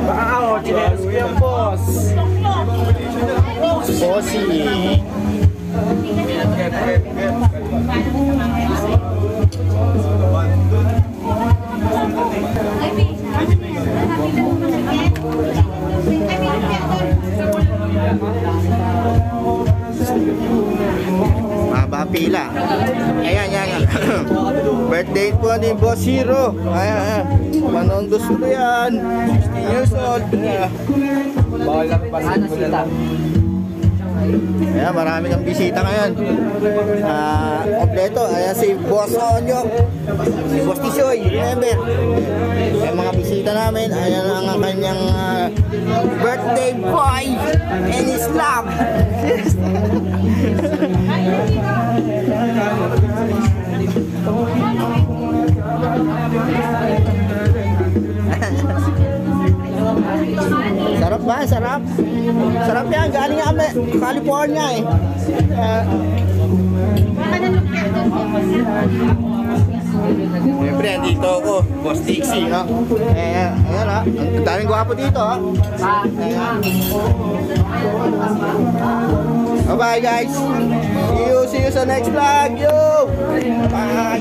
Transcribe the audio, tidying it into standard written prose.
Wow, chinelas ko yan, boss. Bossy. Maba pila. Ayan, yan. Birthday po ni Boss Hero. Ayan. Manong gusto ko yan. 16 years old. Bawal lang pa. Ayan, marami kang bisita ngayon. Kompleto. Ayan si Boss Onyo, si Boss Tisoy, remember. Ayan mga bisita namin. Ayan ang kanyang birthday boy and his love. Sarap ba? Sarap? Sarap yan. Galing nga kami California eh. Siyempre, andito ako. Boss Dixie, no? Ayan ha. Ang daming gwapo dito, ha? Bye-bye, guys. See you sa next vlog. Yo! Bye!